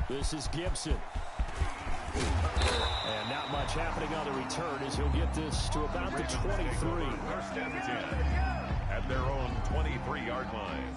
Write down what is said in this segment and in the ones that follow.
This is Gibson. And not much happening on the return as he'll get this to about the 23. First and 10 at their own 23-yard line.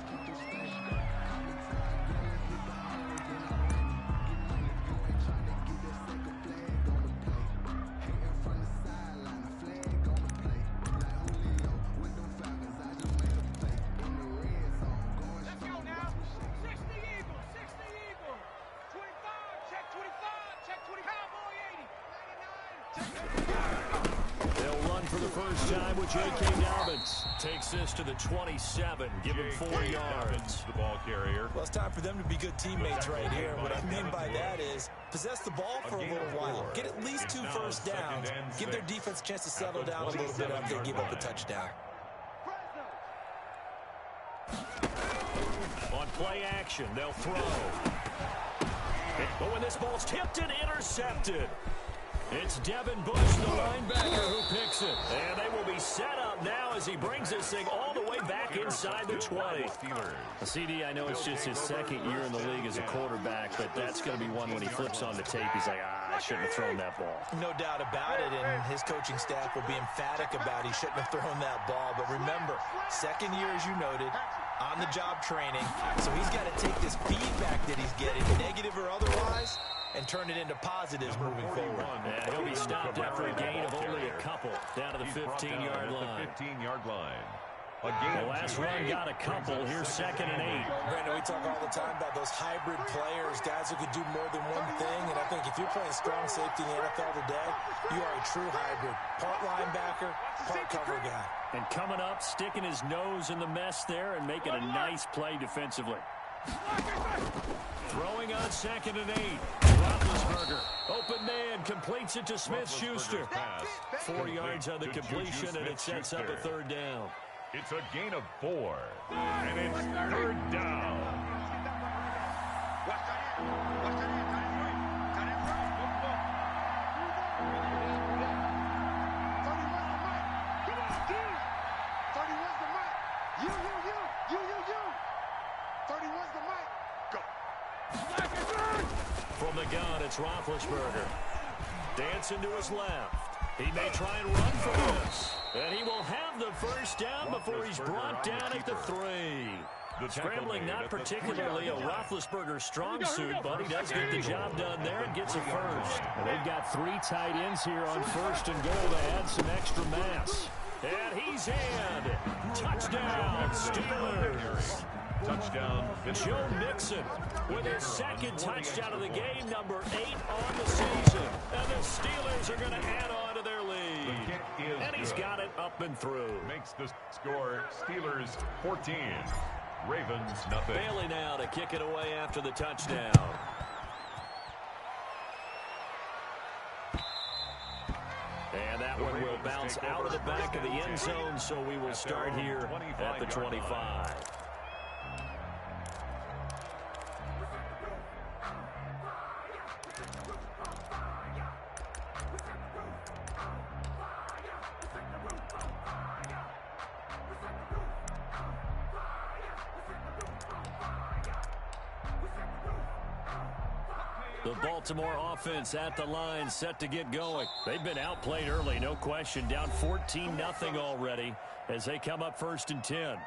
Takes this to the 27, give him 4 yards. The ball carrier. Well, it's time for them to be good teammates right here. What I mean by that is possess the ball for a little while. Get at least 2 first downs. Give their defense a chance to settle down a little bit after they give up a touchdown. On play action, they'll throw. But when this ball's tipped and intercepted, it's Devin Bush, the linebacker, who picks it. And they will be set up now as he brings this thing all the way back inside the 20. CD, I know it's just his second year in the league as a quarterback, but that's going to be one when he flips on the tape. He's like, I shouldn't have thrown that ball. No doubt about it, and his coaching staff will be emphatic about he shouldn't have thrown that ball. But remember, second year, as you noted, on-the-job training. So he's got to take this feedback that he's getting, negative or otherwise, and turn it into positives moving forward. Yeah, he'll be stopped after a gain of only a couple down to the 15-yard line. The last run got a couple. Here's 2nd and 8. Brandon, we talk all the time about those hybrid players, guys who can do more than one thing. And I think if you're playing strong safety in the NFL today, you are a true hybrid. Part linebacker, part cover guy. And coming up, sticking his nose in the mess there and making a nice play defensively. Throwing on 2nd and 8. Roethlisberger, open man, completes it to Smith-Schuster. 4 yards on the completion, and it sets up a 3rd down. It's a gain of 4, and it's 3rd down. From the gun, it's Roethlisberger. Dancing to his left. He may try and run for this. And he will have the first down before he's brought down at the 3. Scrambling not particularly a Roethlisberger strong suit, but he does get the job done there and gets a first. And they've got 3 tight ends here on 1st and goal to add some extra mass. And he's in. Touchdown, Steelers. Touchdown. Joe Mixon with his 2nd touchdown of the game, number 8 on the season. And the Steelers are going to add on to their lead. And he's got it up and through. Makes the score Steelers 14. Ravens nothing. Bailey now to kick it away after the touchdown. And that one will bounce out of the back of the end zone, so we will start here at the 25. The Baltimore offense at the line, set to get going. They've been outplayed early, no question. Down 14-0 already as they come up 1st and 10.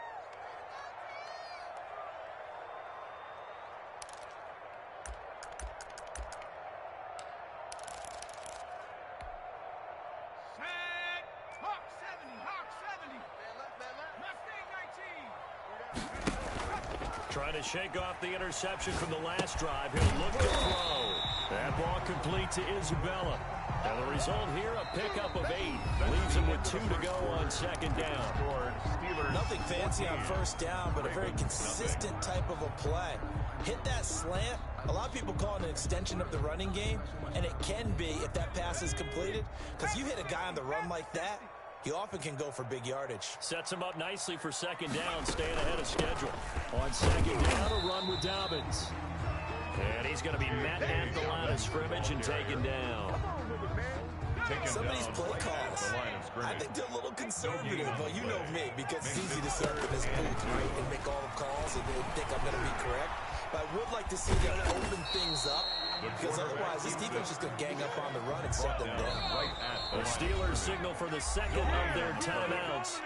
Trying to shake off the interception from the last drive. He'll look to throw. That ball complete to Isabella. And the result here, a pickup of 8. Leaves him with 2 to go on 2nd down. Nothing fancy on 1st down, but a very consistent type of a play. Hit that slant. A lot of people call it an extension of the running game, and it can be if that pass is completed. Because you hit a guy on the run like that, he often can go for big yardage. Sets him up nicely for 2nd down, staying ahead of schedule. On 2nd down, a run with Dobbins. And he's going to be met at the line of scrimmage and taken down. Some of these play calls, I think they're a little conservative. Well, you know me, because it's easy to sit up in this booth, right, and make all the calls and think I'm going to be correct. But I would like to see them open things up, because otherwise this defense is going to gang up on the run and set them down. The Steelers signal for the second of their timeouts.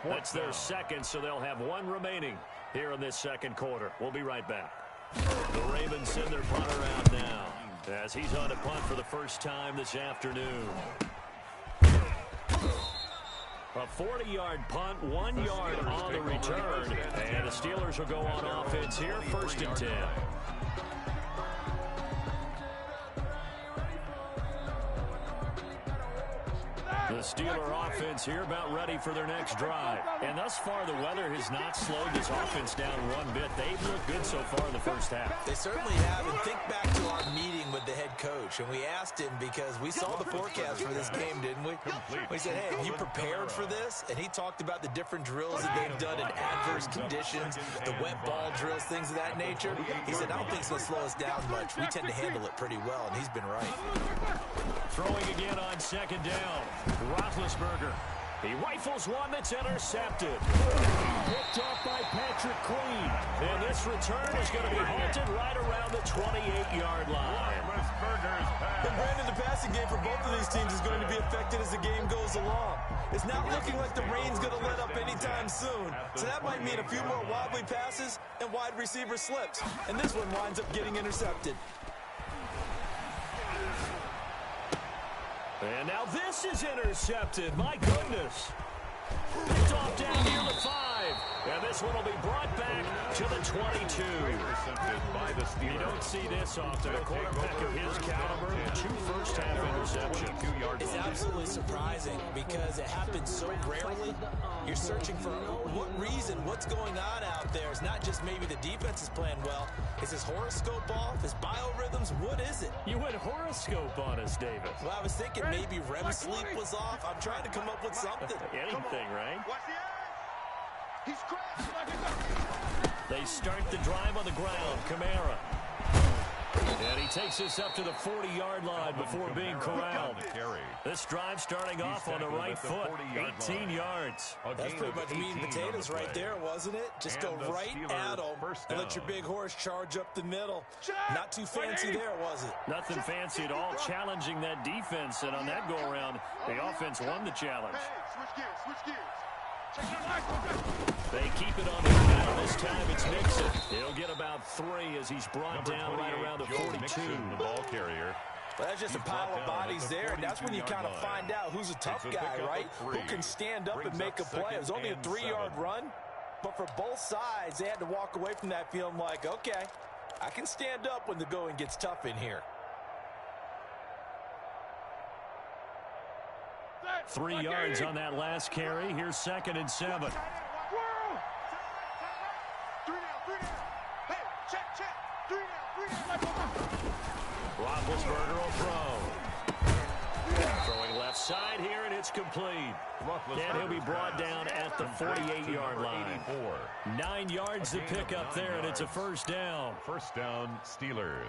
That's their second, so they'll have one remaining here in this second quarter. We'll be right back. The Ravens send their punter out now as he's on to punt for the first time this afternoon. A 40-yard punt, 1 yard on the return, and the Steelers will go on offense here, 1st and 10. The Steeler offense here about ready for their next drive. And thus far, the weather has not slowed this offense down one bit. They've looked good so far in the first half. They certainly have. And think back to our meeting with the head coach. And we asked him, because we saw the forecast for this game, didn't we? We said, hey, have you prepared for this? And he talked about the different drills that they've done in adverse conditions, the wet ball drills, things of that nature. He said, I don't think it's going to slow us down much. We tend to handle it pretty well, and he's been right. Throwing again on 2nd down. Roethlisberger. He rifles one that's intercepted. Picked off by Patrick Queen. And this return is going to be halted right around the 28-yard line. And Brandon, the passing game for both of these teams is going to be affected as the game goes along. It's not looking like the rain's going to let up anytime soon. So that might mean a few more wobbly passes and wide receiver slips. And this one winds up getting intercepted. And now this is intercepted. My goodness. Picked off down near the 5. And this one will be brought back to the 22. You don't see this often. A quarterback of his caliber, 2 first-half interceptions. It's absolutely surprising because it happens so rarely. You're searching for what reason, what's going on out there. It's not just maybe the defense is playing well. Is his horoscope off? His biorhythms? What is it? You went horoscope on us, Davis. Well, I was thinking maybe REM sleep was off. I'm trying to come up with something. Anything, right? They start the drive on the ground. Kamara. And he takes this up to the 40-yard line before being corralled. This drive starting off on the right foot. 18 yards. That's pretty much meat and potatoes right there, wasn't it? Just go right at them and let your big horse charge up the middle. Not too fancy there, was it? Nothing fancy at all. Challenging that defense. And on that go-around, the offense won the challenge. They keep it on the ground. This time it's Nixon. He'll get about 3 as he's brought down right around the 42. The ball carrier. Well, that's just a pile of bodies there, and that's when you kind of find out who's a tough guy, right? Who can stand up and make a play. It was only a 3-yard run, but for both sides, they had to walk away from that feeling like, okay, I can stand up when the going gets tough in here. 3 yards on that last carry. Here's 2nd and 7. Roethlisberger will throw. Throwing left side here, and it's complete. And he'll be brought down at the 48-yard line. 9 yards to pick up there, and it's a 1st down. 1st down, Steelers.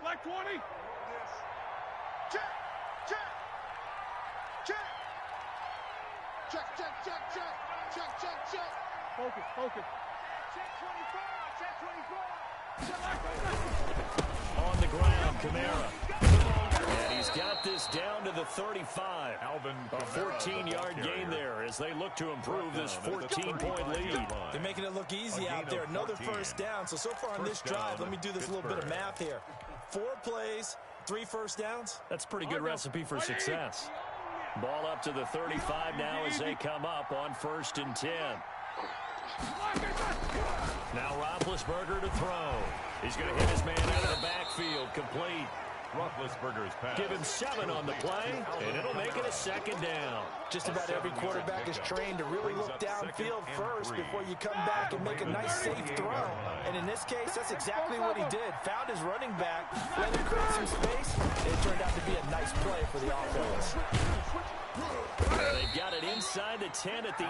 Like 20. Check, check, check. Check, check, check, check, check, check, check. Focus, focus. Check 25, check 25. On the ground, Kamara. And he's got this down to the 35. A 14-yard gain there as they look to improve this 14-point lead. They're making it look easy out there. Another 1st down. So far on this drive, let me do this little bit of math here. 4 plays, 3 first downs. That's a pretty good recipe for success. Ball up to the 35 now as they come up on 1st and 10. Now Roethlisberger to throw. He's going to hit his man out of the backfield. Complete. Roethlisberger's pass. Give him 7 on the play, and it'll make it a 2nd down. Just about every quarterback is trained to really look downfield first before you come back and make a nice, safe throw. And in this case, that's exactly what he did. Found his running back, let him create some space, and it turned out to be a nice play for the offense. They've got it inside the 10 at the 8.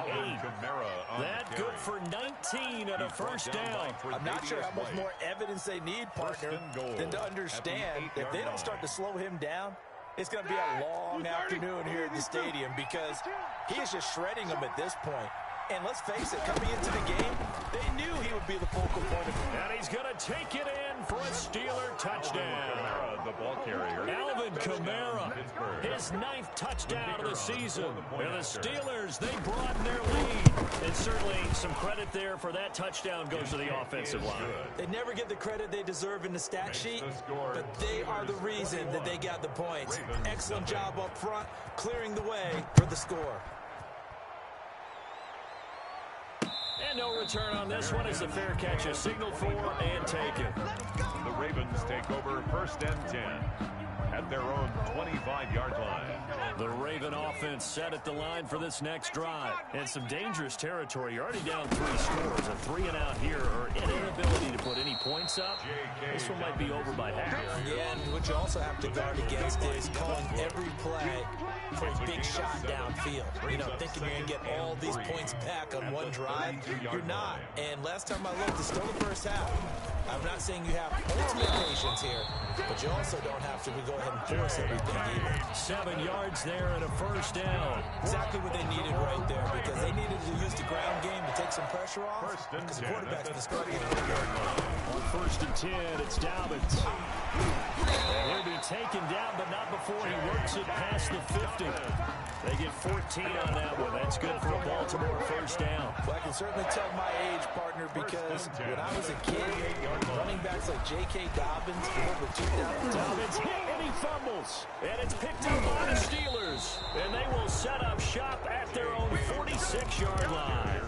That good for 19 and a 1st down. I'm not sure how much more evidence they need, partner, than to understand if they don't start to slow him down, It's going to be a long afternoon here at the stadium because he is just shredding them at this point. And let's face it, coming into the game, they knew he would be the focal point of it. And he's going to take it in for a Steeler touchdown. The ball carrier. Alvin Kamara, his 9th touchdown of the season. And the Steelers, they broaden their lead. And certainly some credit there for that touchdown goes to the offensive line. They never get the credit they deserve in the stat sheet, but they are the reason that they got the points. Excellent job up front, clearing the way for the score. And no return on this one as the fair catch is signaled for and taken. The Ravens take over 1st and 10 at their own 25-yard line. The Raven offense set at the line for this next drive. And some dangerous territory. You're already down 3 scores. A 3-and-out here or an inability to put any points up. This one might be over by half. Yeah, and what you also have to guard against is calling every play for a big shot downfield. You know, thinking you're going to get all these points back on one drive. You're not. And last time I looked, it's still the first half. I'm not saying you have ultimate patience here, but you also don't have to go ahead and force everything either. 7 yards there and a first down. Exactly what they needed right there because they needed to use the ground game to take some pressure off because the quarterback's been struggling. On 1st and 10, it's Dobbins. And he'll be taken down, but not before he works it past the 50. They get 14 on that one. That's good for a Baltimore first down. Well, I can certainly tell my age, partner, because when I was a kid, running backs like J.K. Dobbins, over 2,000. Dobbins hit and he fumbles. And it's picked up by the Steelers. And they will set up shop at their own 46-yard line.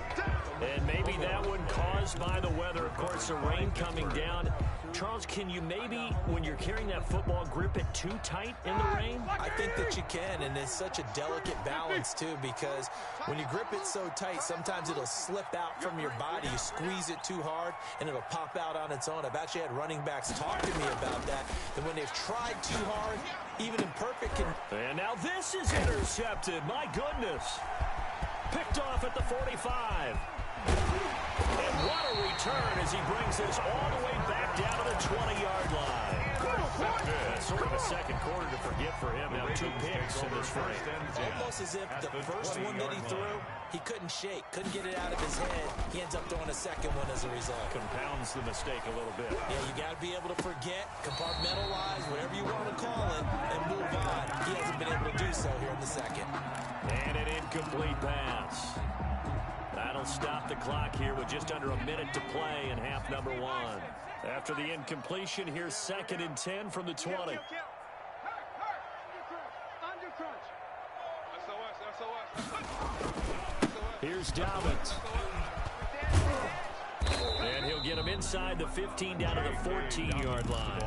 And maybe that one caused by the weather. Of course, the rain coming down. Charles, can you maybe, when you're carrying that football, grip it too tight in the rain? I think that you can, and it's such a delicate balance, too, because when you grip it so tight, sometimes it'll slip out from your body. You squeeze it too hard, and it'll pop out on its own. I've actually had running backs talk to me about that, and when they've tried too hard, even imperfect can... And now this is intercepted. My goodness. Picked off at the 45. And what a return as he brings this all the way back down to the 20-yard line. That's sort of a second quarter to forget for him. Now 2 picks in this frame. Almost as if the first one that he threw, he couldn't shake, couldn't get it out of his head. He ends up throwing a second one as a result. Compounds the mistake a little bit. Yeah, you got to be able to forget, compartmentalize, whatever you want to call it, and move on. He hasn't been able to do so here in the second. And an incomplete pass. That'll stop the clock here with just under a minute to play in half number 1. After the incompletion, here's 2nd and 10 from the 20. Here's Dobbins. And he'll get him inside the 15 down to the 14-yard line.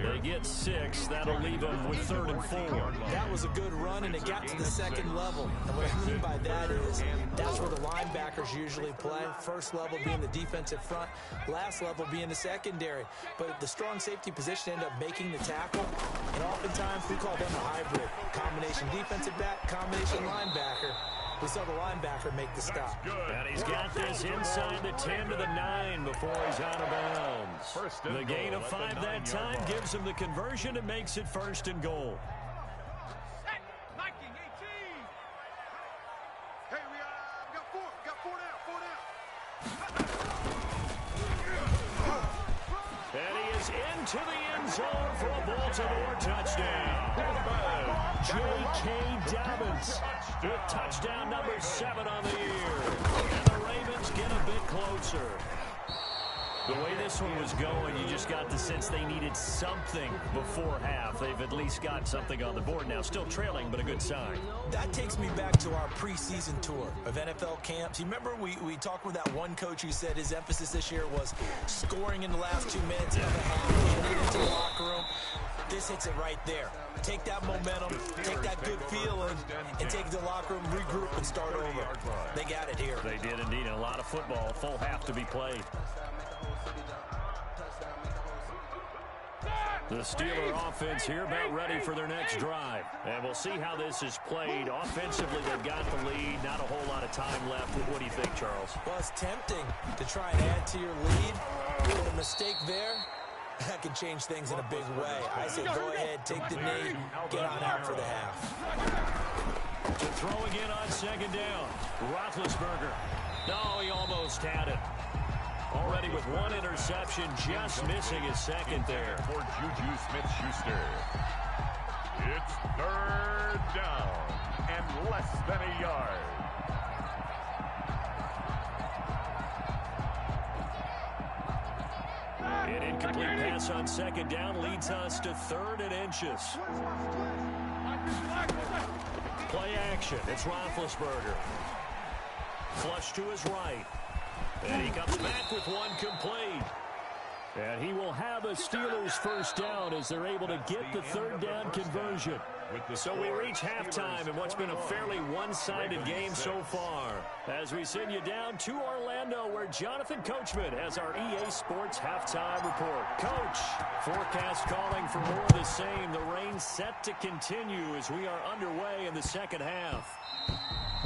They get 6. That'll leave them with 3rd and 4. That was a good run, and it got to the second level. And what I mean by that is that's where the linebackers usually play. First level being the defensive front, last level being the secondary. But the strong safety position ended up making the tackle. And oftentimes we call them a hybrid. Combination defensive back, combination linebacker. We saw the linebacker make the stop. And he's got this inside the 10 to the 9 before he's out of bounds. The gain of 5 that time gives him the conversion and makes it 1st and goal. Hey, we got 4. Got 4 down. 4 down. And he is into the end zone for a Baltimore touchdown. J.K. Dobbins with touchdown number 7 on the year. And the Ravens get a bit closer. The way this one was going, you just got the sense they needed something before half. They've at least got something on the board now. Still trailing, but a good sign. That takes me back to our preseason tour of NFL camps. You remember we talked with that one coach who said his emphasis this year was scoring in the last 2 minutes of the half, getting into the locker room. This hits it right there. Take that momentum, take that good feeling, and take it to the locker room, regroup, and start over. They got it here. They did indeed. A lot of football, full half to be played. The Steeler offense here about ready for their next drive. And we'll see how this is played. Offensively, they've got the lead. Not a whole lot of time left. What do you think, Charles? Well, it's tempting to try and add to your lead. With a mistake there, That can change things in a big way. I say go ahead, take the knee, get on out for the half. To throw again on second down. Roethlisberger. No, he almost had it. Already with one interception, just missing his second there. For Juju Smith-Schuster. It's third down and less than a yard. An incomplete pass on second down leads us to 3rd and inches. Play action. It's Roethlisberger. Flush to his right. And he comes back with one complete. And he will have a Steelers first down as they're able to get the 3rd down conversion. So we reach halftime in what's been a fairly one-sided game so far. As we send you down to Orlando, where Jonathan Coachman has our EA Sports halftime report. Coach, forecast calling for more of the same. The rain set to continue as we are underway in the second half.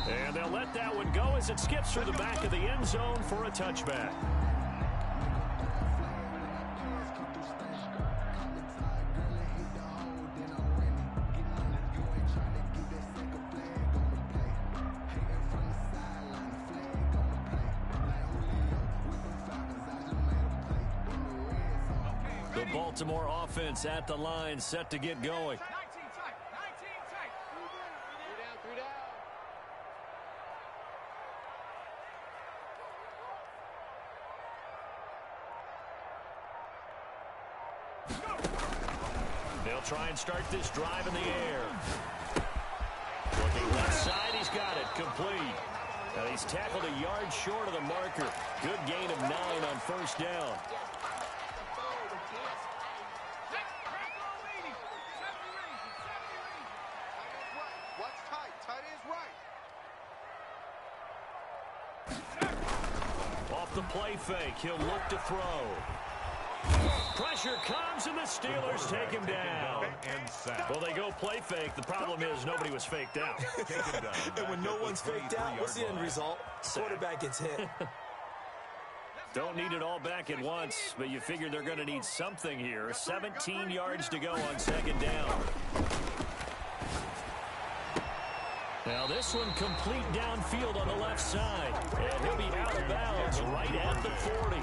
And they'll let that one go as it skips through the back of the end zone for a touchback. The Baltimore offense at the line, set to get going. They'll try and start this drive in the air. Looking left side, he's got it, complete. And he's tackled a yard short of the marker. Good gain of 9 on first down. Off the play fake, he'll look to throw. Pressure comes, and the Steelers take him down. Well, they go play fake. The problem is nobody was faked out. And when no one's faked out, what's the end result? Quarterback gets hit. Don't need it all back at once, but you figure they're going to need something here. 17 yards to go on second down. Now this one complete downfield on the left side. And he'll be out of bounds right at the 40.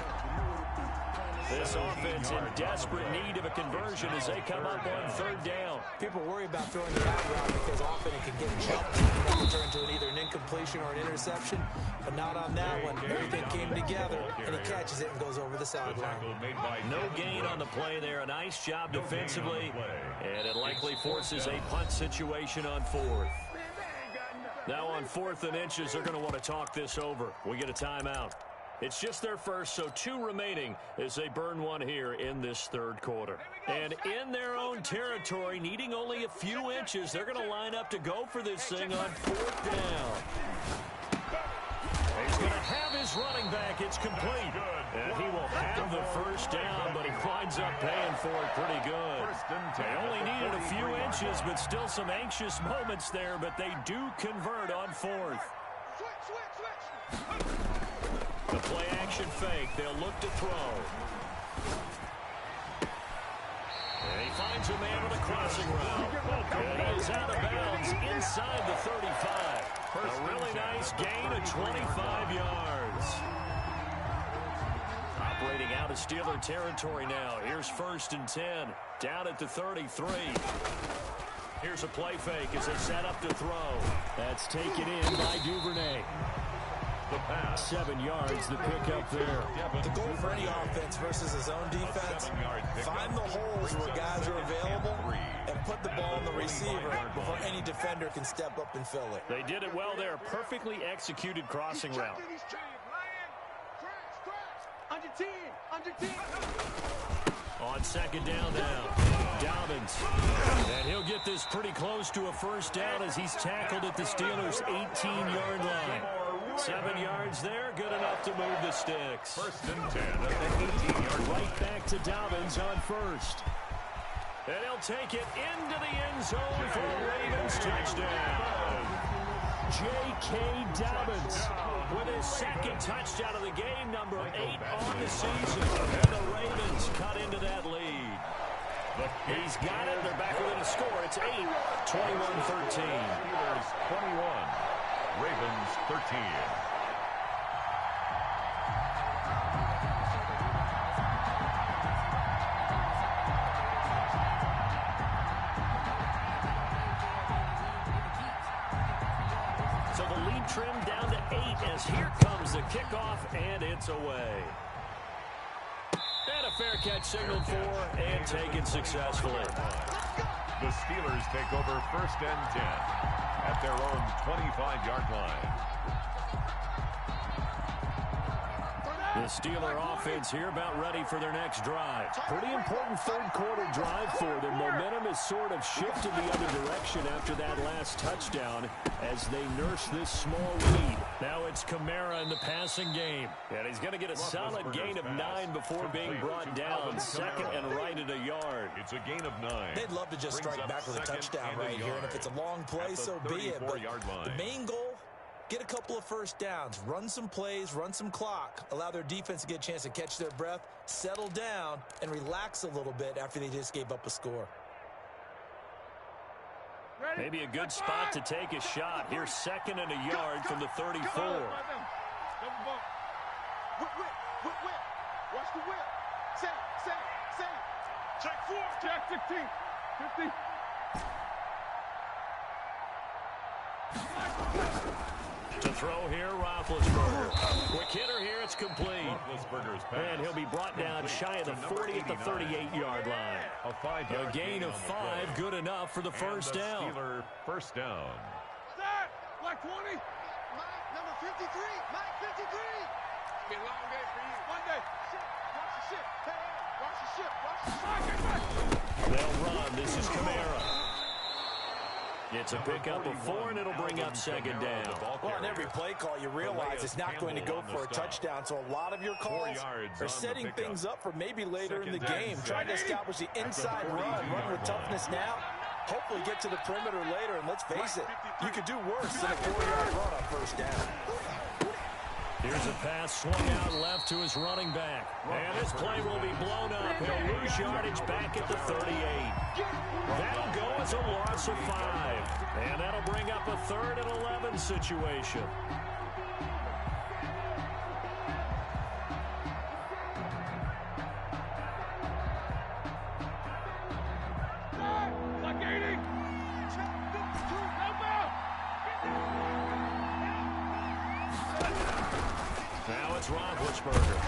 This offense in desperate need of a conversion as they come up on third down. People worry about throwing the out route because often it can get jumped and will turn into either an incompletion or an interception. But not on that one. Everything came together, and he catches it and goes over the sideline. No gain on the play there. A nice job defensively, and it likely forces a punt situation on 4th. Now on 4th and inches, they're going to want to talk this over. We get a timeout. It's just their first, so 2 remaining as they burn one here in this third quarter. And in their own territory, needing only a few inches, they're going to line up to go for this thing on 4th down. He's going to have his running back. It's complete. And he will have the first down, but he winds up paying for it pretty good. They only needed a few inches, but still some anxious moments there, but they do convert on 4th. The play action fake. They'll look to throw. And he finds a man on a crossing route. And he is out of bounds inside the 35. A really nice gain of 25 yards. Operating out of Steeler territory now. Here's 1st and 10. Down at the 33. Here's a play fake as they set up to throw. That's taken in by Duvernay. The pass. 7 yards, the pickup there. The goal for any offense versus his own defense, find the holes where guys are available and put the ball on the receiver before any defender can step up and fill it. They did it well there. Perfectly executed crossing route. On second down now, Dobbins. And he'll get this pretty close to a first down as he's tackled at the Steelers' 18-yard line. 7 yards there, good enough to move the sticks. 1st and 10 at the 18-yard line. Right back to Dobbins on 1st. And he'll take it into the end zone for a Ravens touchdown. J.K. Dobbins with his 2nd touchdown of the game, number 8 on the season. And the Ravens cut into that lead. He's got it. They're back within a score. It's 8, 21-13. Steelers 21, Ravens 13. So the lead trimmed down to 8 as here comes the kickoff, and it's away. And a fair catch signaled for and taken successfully. The Steelers take over 1st and 10 at their own 25-yard line. The Steeler offense here about ready for their next drive. Pretty important third-quarter drive for them. Momentum has sort of shifted the other direction after that last touchdown as they nurse this small lead. Now it's Kamara in the passing game. And he's going to get a solid gain of 9 before being brought down. Second and right at a yard. It's a gain of 9. They'd love to just strike back with a touchdown right here. And if it's a long play, so be it. But the main goal, get a couple of first downs, run some plays, run some clock, allow their defense to get a chance to catch their breath, settle down, and relax a little bit after they just gave up a score. Maybe a good spot to take a shot. Here's 2nd and a yard from the 34. Whip. Watch the whip. Save. Check 4. Check 15. 50. To throw here, Roethlisberger. Quick hitter here, it's complete. Roethlisberger's pass. And he'll be brought down shy of the 40 at the 38-yard line. A 5-yard gain of 5, good enough for the first down. Steeler first down. Start. Like 20. Mike, number 53. Mike, 53. It's been a long day for you. One day. Watch the ship. Hey, watch the ship. Watch the ship. They'll run. This is Kamara. It's a pickup of 4, and it'll bring up 2nd down. Well, on every play call, you realize it's not going to go for a touchdown. So a lot of your calls are setting things up for maybe later in the game, trying to establish the inside run with toughness now, hopefully get to the perimeter later. And let's face it, you could do worse than a 4-yard run on first down. Here's a pass swung out left to his running back. And this play will be blown up. He'll lose yardage back at the 38. That'll go as a loss of 5. And that'll bring up a 3rd and 11 situation. Like 80. Now it's Roethlisberger.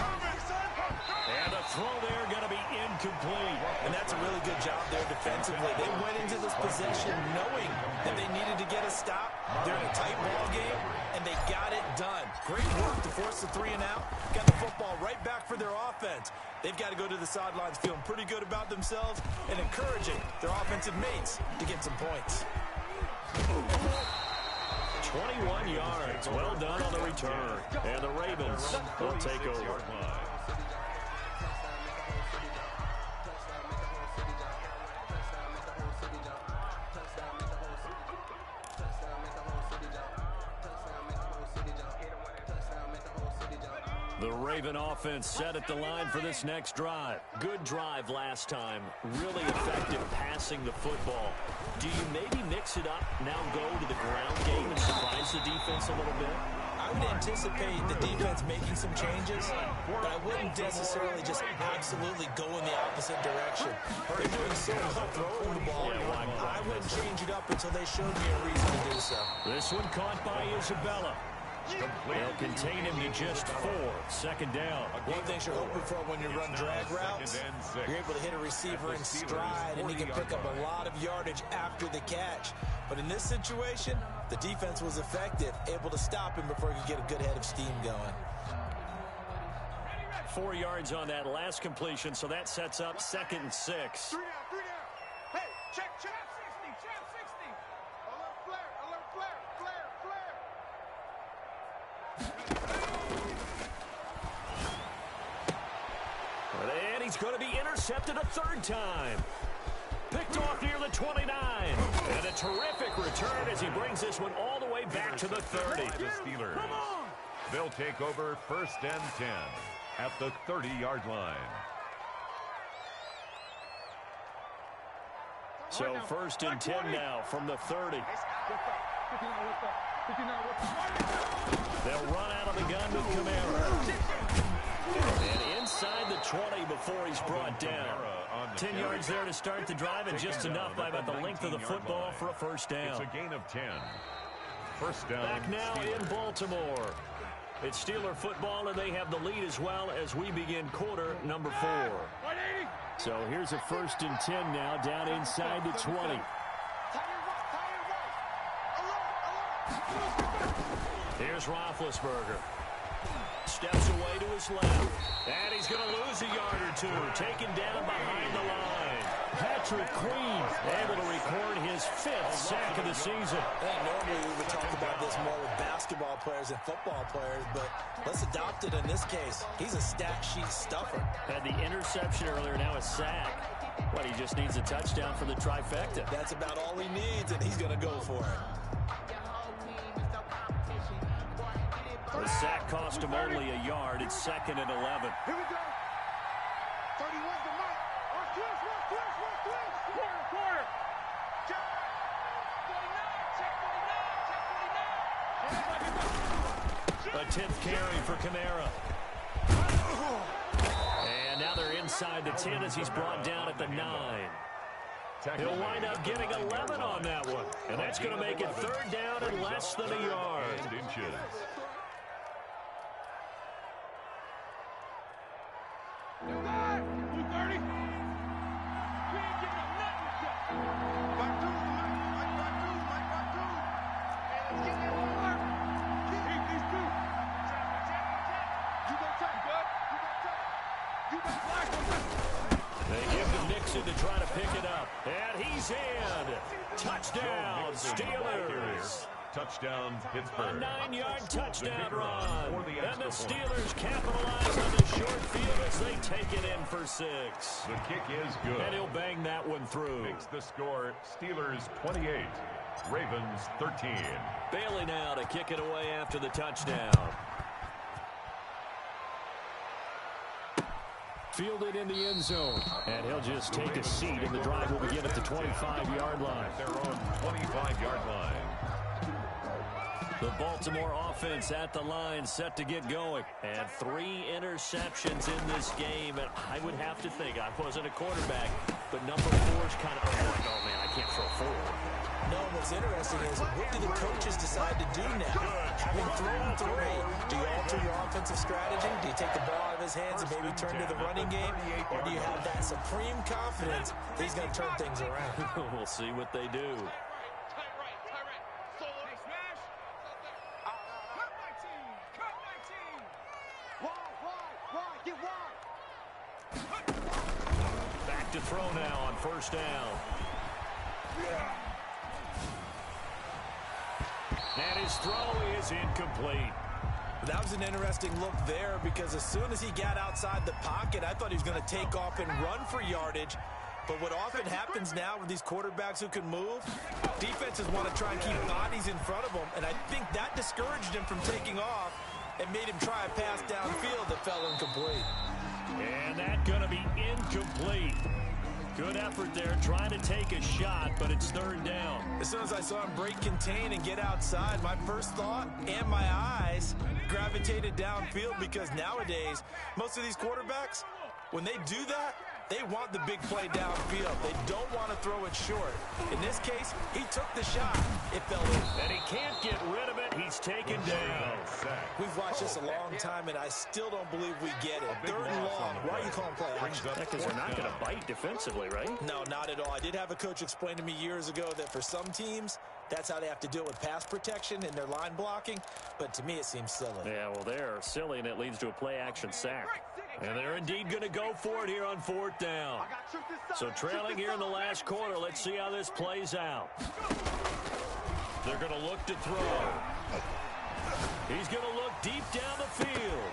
And a throw there going to be incomplete. And that's a really good job there defensively. They went into this possession knowing that they needed to get a stop. They're in a tight ball game, and they got it done. Great work to force the 3 and out. Got the football right back for their offense. They've got to go to the sidelines feeling pretty good about themselves and encouraging their offensive mates to get some points. 21 yards. Well done on the return. And the Ravens will take over. The Raven offense set at the line for this next drive. Good drive last time. Really effective passing the football. Do you maybe mix it up, now go to the ground game and surprise the defense a little bit? I would anticipate the defense making some changes, but I wouldn't necessarily just absolutely go in the opposite direction. They're doing so well throwing the ball. I wouldn't change it up until they showed me a reason to do so. This one caught by Isabella. They'll contain him to just 4. 2nd down. One thing you're hoping for when you run drag routes, you're able to hit a receiver in stride, and he can pick up a lot of yardage after the catch. But in this situation, the defense was effective, able to stop him before he could get a good head of steam going. 4 yards on that last completion, so that sets up 2nd and 6. 3 down. Hey, check 60. Check 60. Alert flare. And he's going to be intercepted a 3rd time. Picked off near the 29. And a terrific return as he brings this one all the way back to the 30. The Steelers. They'll take over 1st and 10 at the 30-yard line. So first and 10 now from the 30. They'll run out of the gun with Kamara. And inside the 20 before he's brought down. 10 yards there to start the drive, and just enough by about the length of the football for a first down. It's a gain of 10. First down. Back now in Baltimore. It's Steeler football, and they have the lead as well as we begin quarter number 4. So here's a first and 10 now down inside the 20. Here's Roethlisberger. Steps away to his left. And he's going to lose a yard or two. Taken down behind the line. Patrick Queen able to record his 5th sack of the season. Normally we would talk about this more with basketball players and football players, but let's adopt it in this case. He's a stat sheet stuffer. Had the interception earlier, now a sack. What, he just needs a touchdown for the trifecta. That's about all he needs, and he's going to go for it. The sack cost him only a yard. It's 2nd and 11. Here we go. 31's the mark. Watch this. Quarter. Check 49. Check 49. A 10th carry for Kamara. And now they're inside the 10 as he's brought down at the 9. He'll wind up getting 11 on that one. And that's going to make it 3rd down and less than a yard. They give to Nixon to try to pick it up. And he's in. Touchdown, Steelers. Touchdown, Pittsburgh. A 9-yard touchdown run. And the Steelers capitalize on the short field as they take it in for 6. The kick is good. And he'll bang that one through. Makes the score Steelers 28, Ravens 13. Bailey now to kick it away after the touchdown. Fielded in the end zone. And he'll just take a seat, and the drive will begin at the 25-yard line. Their own 25-yard line. The Baltimore offense at the line, set to get going. And 3 interceptions in this game. And I would have to think, I wasn't a quarterback, but number 4's kind of, oh man, I can't throw 4. No, what's interesting is, what do the coaches decide to do now? Having thrown 3, do you alter your offensive strategy? Do you take the ball out of his hands and maybe turn to the running game? Or do you have that supreme confidence that he's going to turn things around? We'll see what they do. Back to throw now on first down. And his throw is incomplete. That was an interesting look there, because as soon as he got outside the pocket, I thought he was going to take off and run for yardage. But what often happens now with these quarterbacks who can move, defenses want to try and keep bodies in front of them, and I think that discouraged him from taking off and made him try a pass downfield that fell incomplete. And that's going to be incomplete. Good effort there, trying to take a shot, but it's 3rd down. As soon as I saw him break contain and get outside, my first thought and my eyes gravitated downfield, because nowadays, most of these quarterbacks, when they do that, they want the big play downfield. They don't want to throw it short. In this case, he took the shot. It fell in. And he can't get rid of it. He's taken down. We've watched this a long time, and I still don't believe we get it. 3rd and long. Why are you calling play action? Because they're not going to bite defensively, right? No, not at all. I did have a coach explain to me years ago that for some teams, that's how they have to deal with pass protection and their line blocking. But to me, it seems silly. Yeah, well, they're silly, and it leads to a play-action sack. And they're indeed going to go for it here on 4th down. So trailing here in the last quarter, let's see how this plays out. They're going to look to throw. He's going to look deep down the field.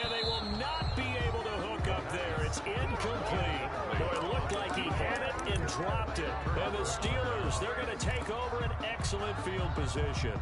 And they will not be able to hook up there. It's incomplete. Boy, it looked like he had it and dropped it. And the Steelers, they're going to take over an excellent field position.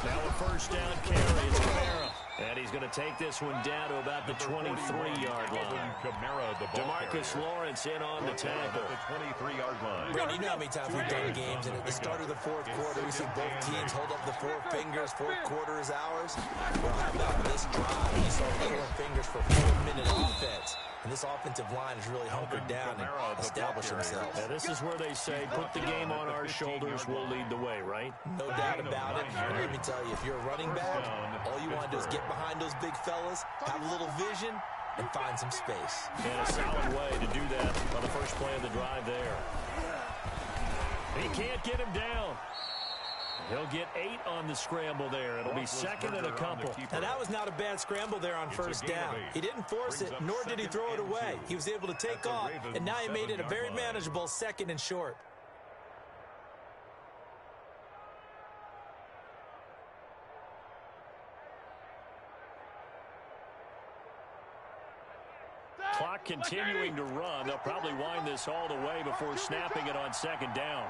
Now a first down carry is Kamara. And he's he's going to take this one down to about the 23-yard line. DeMarcus Lawrence in on the tackle. The 23-yard line. Brandon, you know how many times we've done games, and at the start of the fourth quarter, we see both teams hold up the four fingers, fourth quarter is ours. Well, how about this drive? You saw the four fingers for 4-minute offense. And this offensive line has really hunkered down and established themselves. Yeah, this is where they say, put the game on our shoulders, we'll lead the way, right? No doubt about it. And let me tell you, if you're a running back, all you want to do is get behind those big fellas, have a little vision, and find some space. And a solid way to do that on the first play of the drive there. He can't get him down. He'll get 8 on the scramble there. It'll be second and a couple. Now, that was not a bad scramble there on first down. He didn't force it, nor did he throw it away. He was able to take off, and now he made it a very manageable second and short. Clock continuing to run. They'll probably wind this all the way before snapping it on second down.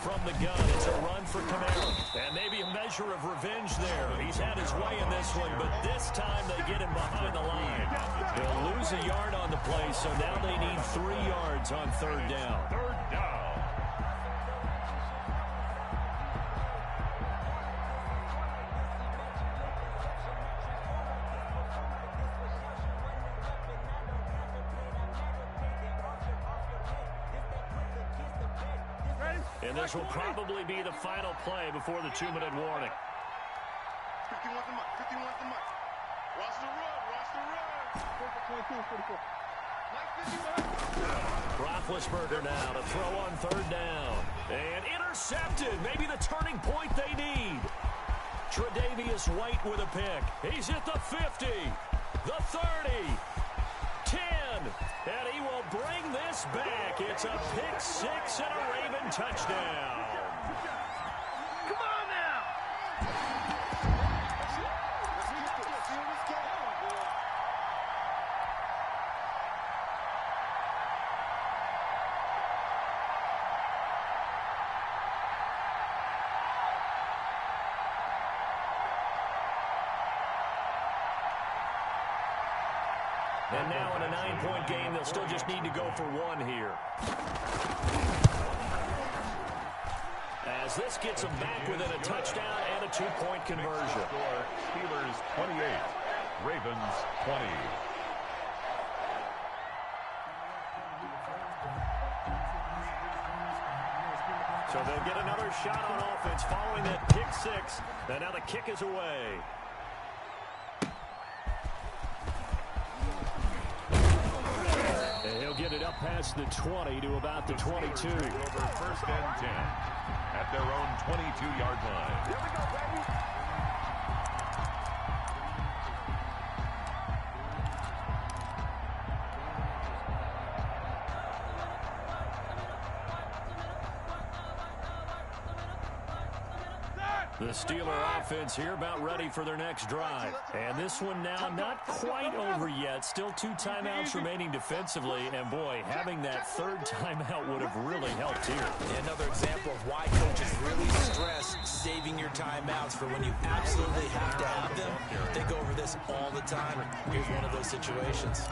From the gun, it's a run for Kamara. And maybe a measure of revenge there. He's had his way in this one, but this time they get him behind the line. They'll lose a yard on the play, so now they need 3 yards on third down. Third down. And this will probably be the final play before the 2-minute warning. 51 the mic, 51 the mic. Watch the run, watch the run. 22, 44. Roethlisberger now to throw on third down. And intercepted. Maybe the turning point they need. Tre'Davious White with a pick. He's at the 50, the 30, 10. And he will bring this back. It's a pick 6 and a Raven touchdown. Come on now. And now in a 9-point game, they'll still just need to go for 1 here. As this gets them back within a touchdown and a 2-point conversion. Steelers 28, Ravens 20. So they'll get another shot on offense following that pick 6. And now the kick is away. And he'll get it up past the 20 to about the 22. Over first and 10 at their own 22-yard line. Here we go, baby. The Steeler offense here about ready for their next drive. And this one now not quite over yet. Still 2 timeouts remaining defensively. And boy, having that 3rd timeout would have really helped here. Another example of why coaches really stress saving your timeouts for when you absolutely have to have them. They go over this all the time. Here's one of those situations.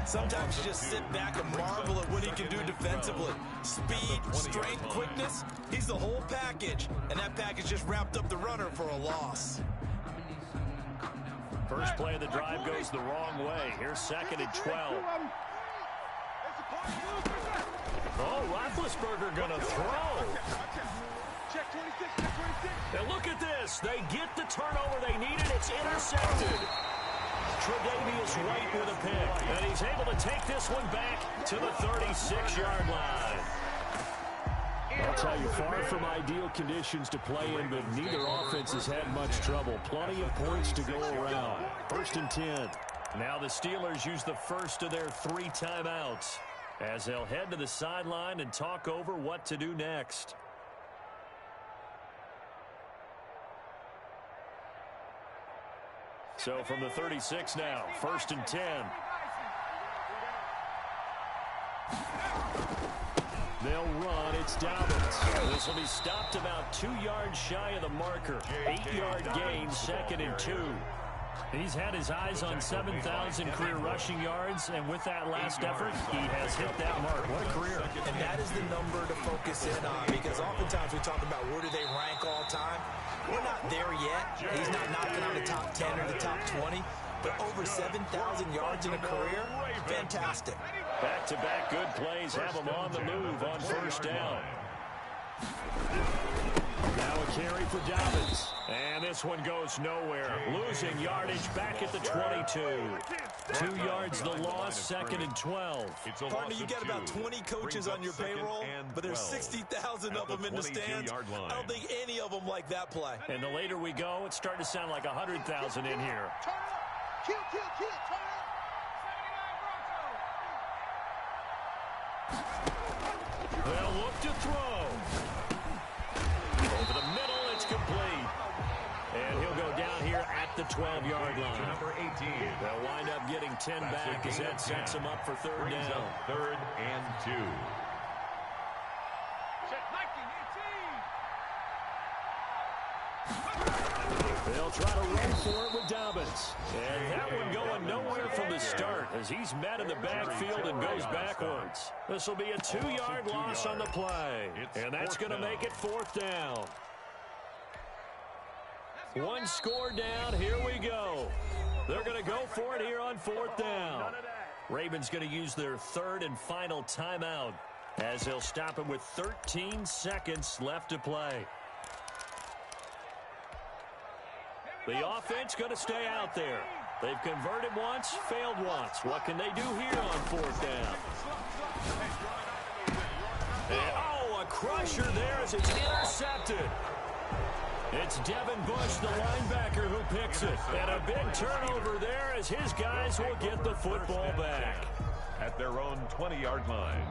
Sometimes you just sit back and marvel at what he can do defensively. Speed, strength, quickness, he's the whole package. And that package just wrapped up the runner for a loss. First play of the drive goes the wrong way. Here's 2nd and 12. Oh, Roethlisberger going to throw. Check 26, check 26. And look at this. They get the turnover they needed. It's intercepted. Tre'Davious White with a pick. And he's able to take this one back to the 36-yard line. I'll tell you, far from ideal conditions to play in, but neither offense has had much trouble. Plenty of points to go around. 1st and 10. Now the Steelers use the first of their 3 timeouts as they'll head to the sideline and talk over what to do next. So from the 36 now, 1st and 10. They'll run. It's Dobbins. This will be stopped about 2 yards shy of the marker. 8-yard gain, 2nd and 2. He's had his eyes on 7,000 career rushing yards, and with that last effort, he has hit that mark. What a career. And that is the number to focus in on, because oftentimes we talk about where do they rank all time. We're not there yet. He's not knocking on the top 10 or the top 20, but over 7,000 yards in a career, fantastic. Back-to-back good plays have him on the move on first down. Now a carry for Dobbins. And this one goes nowhere. Losing yardage back at the 22. 2 yards the loss, 2nd and 12. Partner, you got about 20 coaches on your payroll, but there's 60,000 of them in the stands. I don't think any of them like that play. And the later we go, it's starting to sound like 100,000 in here. Kill, kill, kill, turn up. They'll look to throw. Over the middle, it's complete. And he'll go down here at the 12-yard line. Number 18. They'll wind up getting 10 back as that sets him up for 3rd down. 3rd and 2. They'll try to run for it with Dobbins. And that one going nowhere from the start as he's met in the backfield and goes backwards. This will be a 2-yard loss on the play. And that's going to make it 4th down. 1 score down. Here we go. They're going to go for it here on 4th down. Ravens going to use their 3rd and final timeout as they'll stop it with 13 seconds left to play. The offense going to stay out there. They've converted once, failed once. What can they do here on 4th down? And, oh, a crusher there as it's intercepted. It's Devin Bush, the linebacker, who picks it. And a big turnover there as his guys will get the football back. At their own 20-yard line.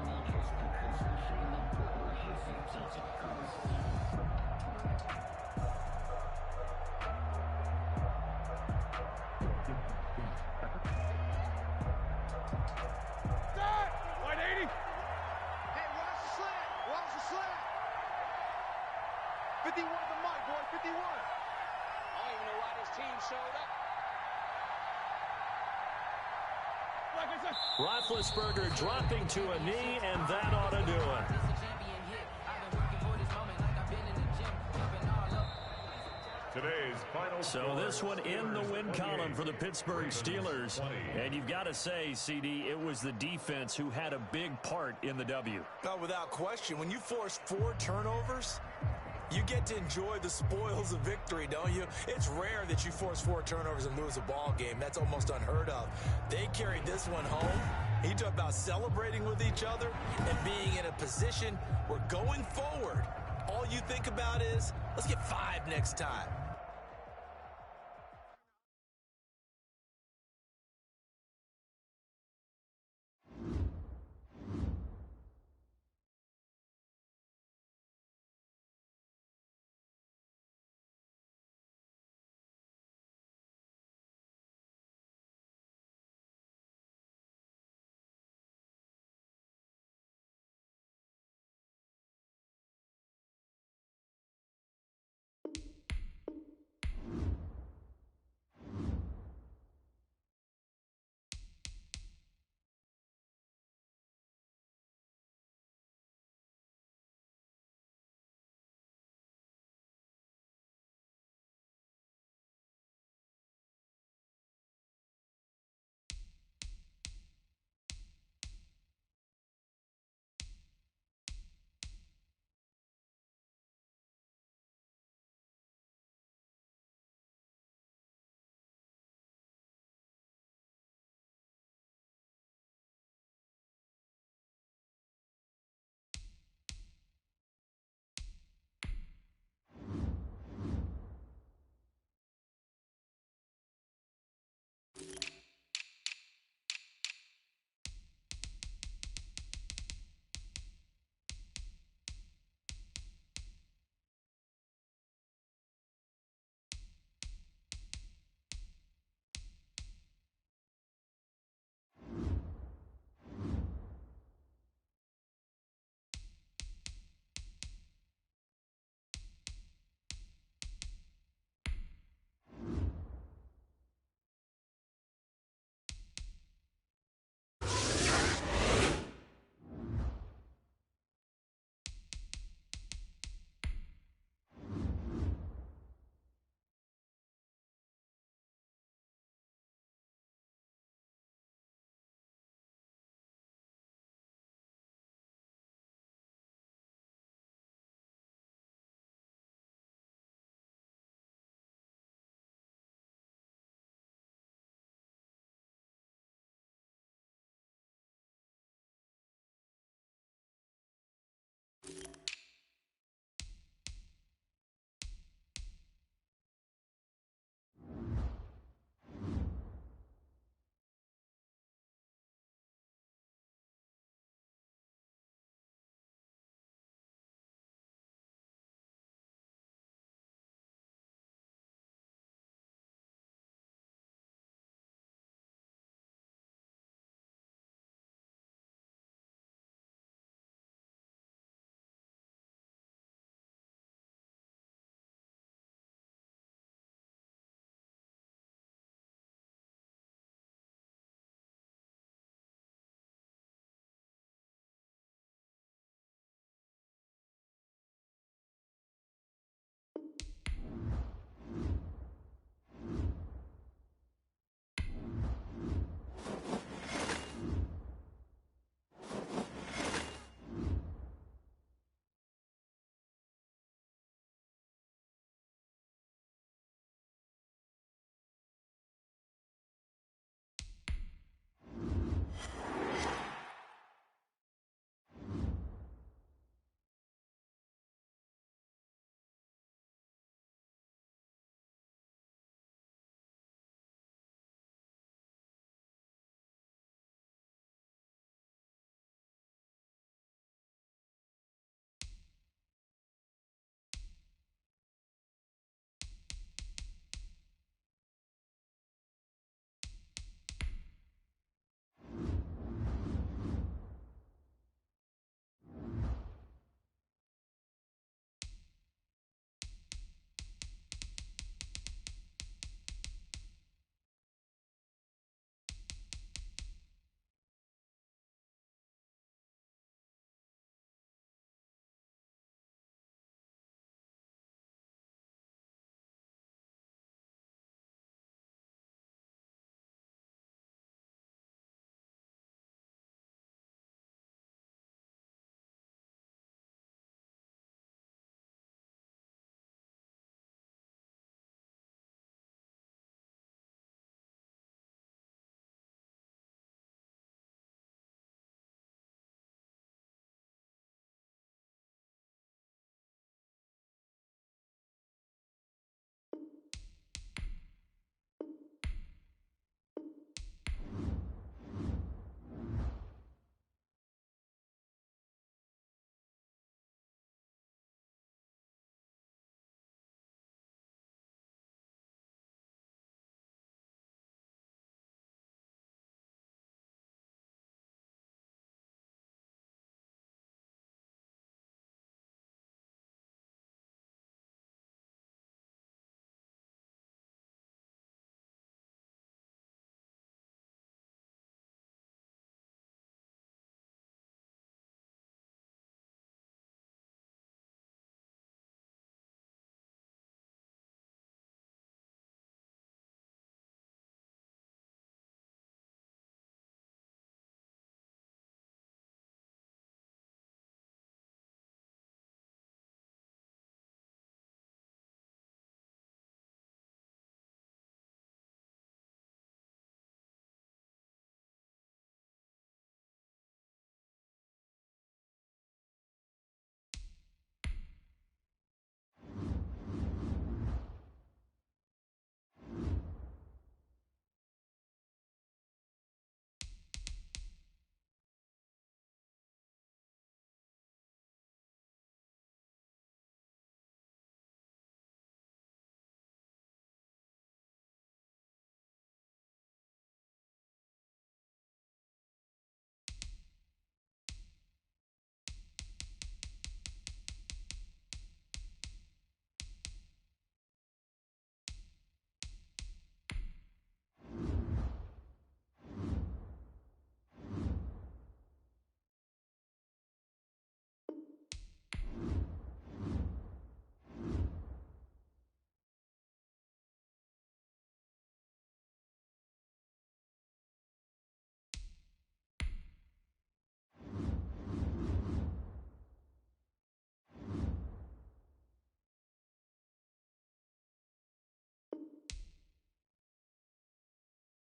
Roethlisberger dropping to a knee, and that ought to do it. Today's final so this one in the win column for the Pittsburgh Steelers. And you've got to say, CD, it was the defense who had a big part in the W. No, without question. When you force 4 turnovers, you get to enjoy the spoils of victory, don't you? It's rare that you force 4 turnovers and lose a ball game. That's almost unheard of. They carried this one home. He talked about celebrating with each other and being in a position where going forward, all you think about is, let's get 5 next time.